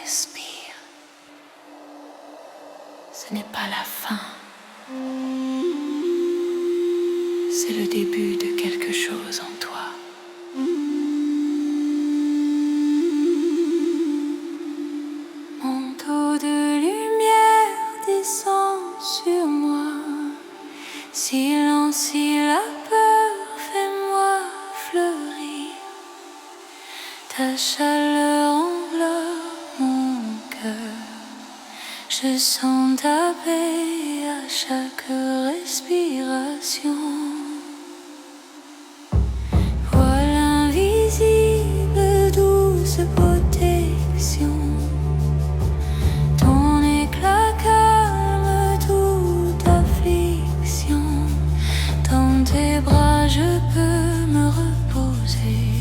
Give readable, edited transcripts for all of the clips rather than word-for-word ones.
respire. Ce n'est pas la fin. C'est le début de quelque chose en toi. Manteau de lumière descend sur moi. Silence, si la peur, fais-moi fleurir. Ta chaleur enveloppe mon cœur. Je sens ta paix à chaque respiration. Voile invisible, douce protection. Ton éclat calme toute affliction. Dans tes bras je peux me reposer.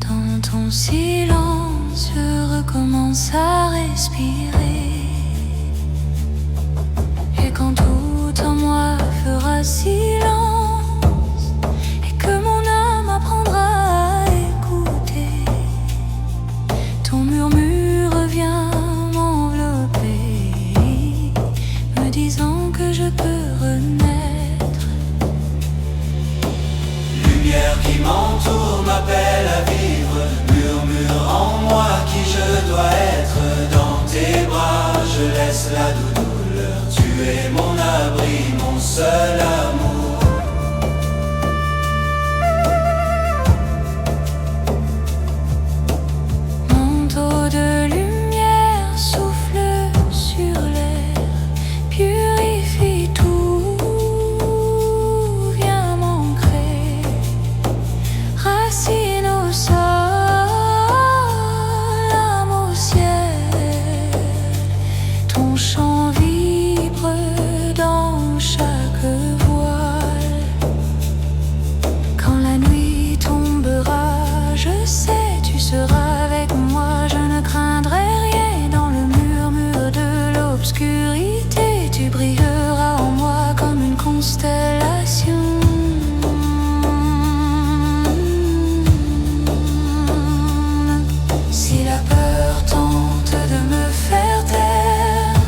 Dans ton silence je recommence à respirer. Et quand tout en moi fera silence et que mon âme apprendra à écouter, ton murmure vient m'envelopper, me disant que je peux renaître. Lumière qui m'entoure m'appelle à vivre, murmure en moi qui je dois être. Dans tes bras je laisse la douleur, tu es mon abri, mon seul amour. Manteau de lumière souffle sur l'air, purifie tout, viens m'ancrer. Racine au sol, âme au ciel. Ton chant vibre dans chaque voile. Quand la nuit tombera, je sais tu seras avec moi. Je ne craindrai rien dans le murmure de l'obscurité. Tu brilleras en moi comme une constellation. Si la peur tente de me faire taire,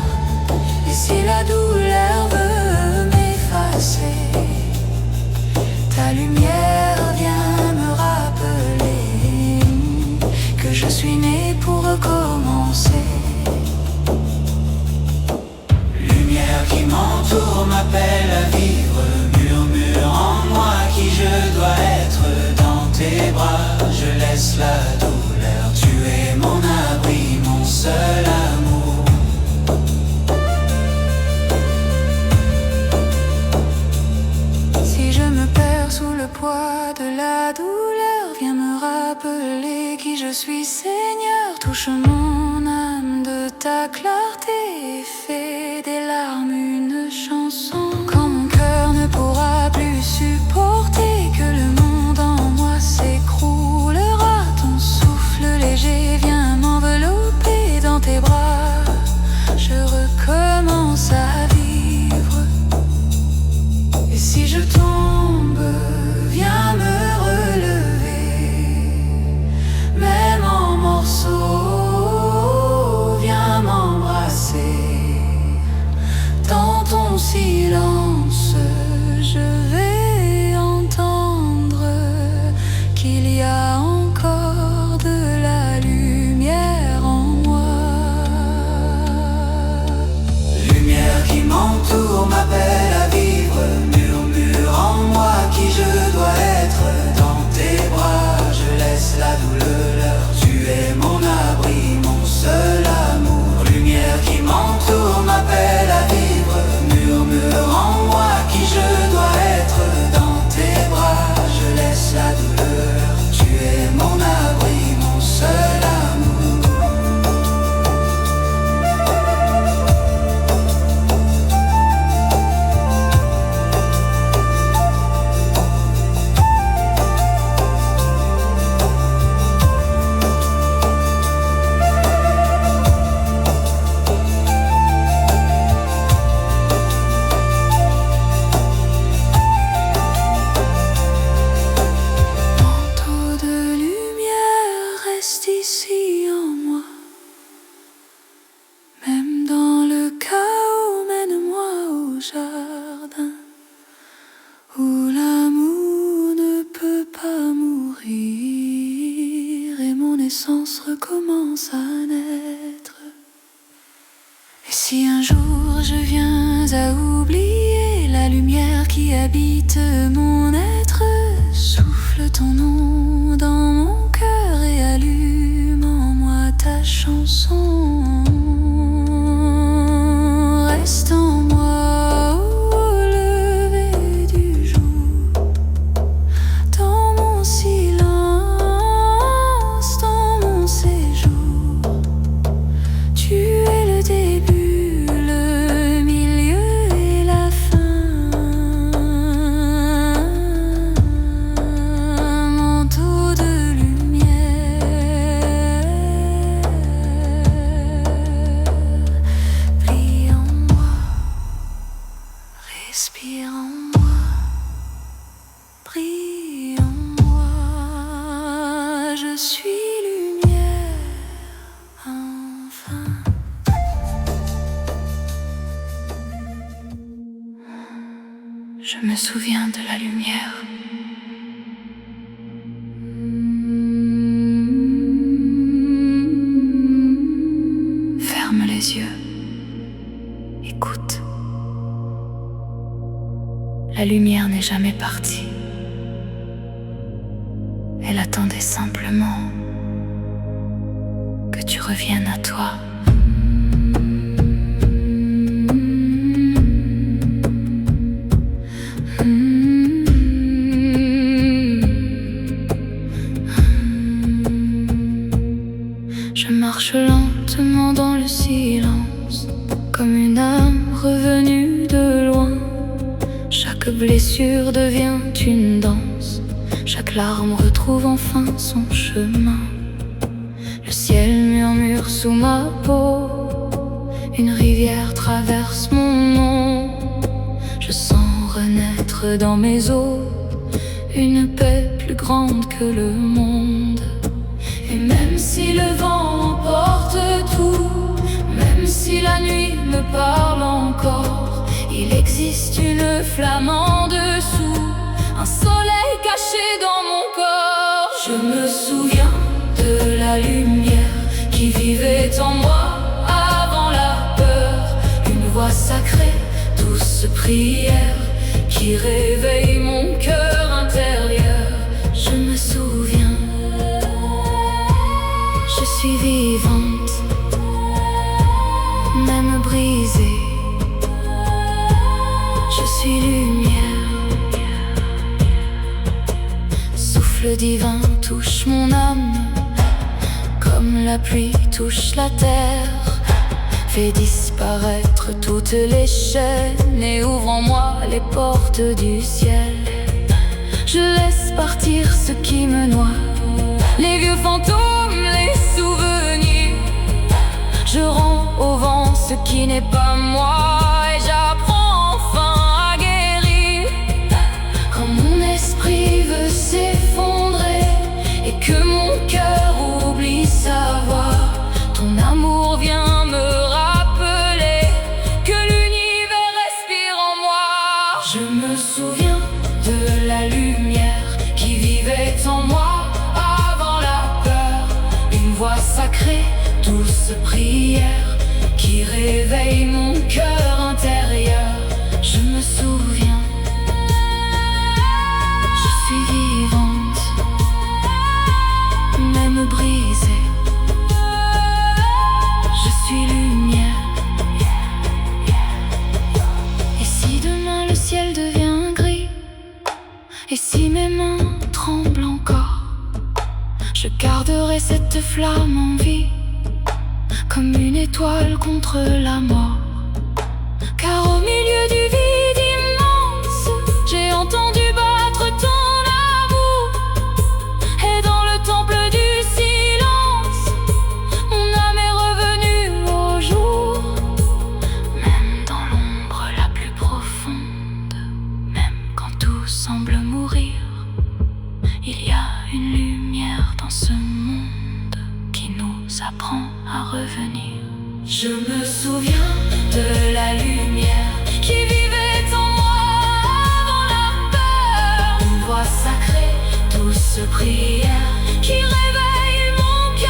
et si la douleur veut m'effacer, ta lumière vient me rappeler que je suis né pour recommencer. Lumière qui m'entoure m'appelle à vivre, murmure en moi qui je dois être. Dans tes bras je laisse la douleur, tu es mon abri, mon seul amour. Si je me perds sous le poids de la douleur, viens me rappeler qui je suis, Seigneur. Touche mon âme de ta clarté, fais des larmes une chanson. Quand mon cœur ne pourra plus supporter que le monde en moi s'écroulera, ton souffle léger vient m'envelopper. Dans tes bras je recommence à vivre. Et si je tombe, viens me relever. Même en morceaux, viens m'embrasser. Dans ton silence, je vais entendre qu'il y a encore de la lumière en moi. Lumière qui m'entoure m'appelle à vivre, murmure en moi qui je dois être. Dans tes bras je laisse la douleur, tu es mon abri, mon seul amour. Lumière qui m'entoure m'appelle à vivre, murmure en moi qui je dois être. Dans tes bras je laisse la douleur, tu es mon abri, mon seul amour. Manteau de lumière, reste ici en naissance recommence à naître. Et si un jour je viens à oublier la lumière qui habite mon être, souffle ton nom dans mon cœur et allume en moi ta chanson. Reste en moi au lever du jour, dans mon silence, dans mon séjour. Tu es le début, le milieu et la fin. Manteau de lumière, brille en moi, respire en moi, brille en moi. Je suis lumière, enfin. Je me souviens de la lumière. Ferme les yeux. Écoute. La lumière n'est jamais partie. Elle attendait simplement que tu reviennes à toi. Je marche lentement dans le silence, comme une âme revenue de loin. Chaque blessure devient une danse, chaque larme retrouve enfin son chemin. Le ciel murmure sous ma peau, une rivière traverse mon nom. Je sens renaître dans mes os une paix plus grande que le monde. Et même si le vent emporte tout, même si la nuit me parle encore, il existe une flamme en dessous, un soleil caché dans mon corps. Je me souviens de la lumière qui vivait en moi avant la peur, une voix sacrée, douce prière qui réveille mon cœur intérieur. Je me souviens, je suis vivante, même brisée. Je suis lumière. Souffle divin touche mon âme, comme la pluie touche la terre. Fais disparaître toutes les chaînes et ouvre en moi les portes du ciel. Je laisse partir ce qui me noie, les vieux fantômes, les souvenirs. Je rends au vent ce qui n'est pas moi et j'apprends enfin à guérir. Quand mon esprit veut s'effondrer et que mon cœur oublie sa voix, ton amour vient me rappeler que l'univers respire en moi. Je me souviens de la lumière qui vivait en moi avant la peur, une voix sacrée, douce prière qui réveille mon cœur intérieur. Je me souviens, je suis vivante, même brisée. Je suis lumière. Et si demain le ciel devient gris, et si mes mains tremblent encore, je garderai cette flamme en vie, comme une étoile contre la mort. Car au milieu du vide immense, j'ai entendu battre ton amour. Et dans le temple du silence, mon âme est revenue au jour. Même dans l'ombre la plus profonde, même quand tout semble mourir, il y a une lumière dans ce monde qui nous apprend à revenir. Je me souviens de la lumière qui vivait en moi avant la peur, une voix sacrée, douce prière qui réveille mon cœur.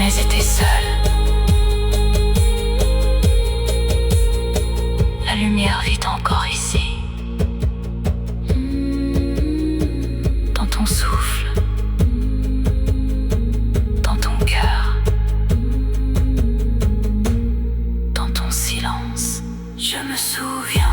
jamais été seule. La lumière vit encore ici, dans ton souffle, dans ton cœur, dans ton silence. Je me souviens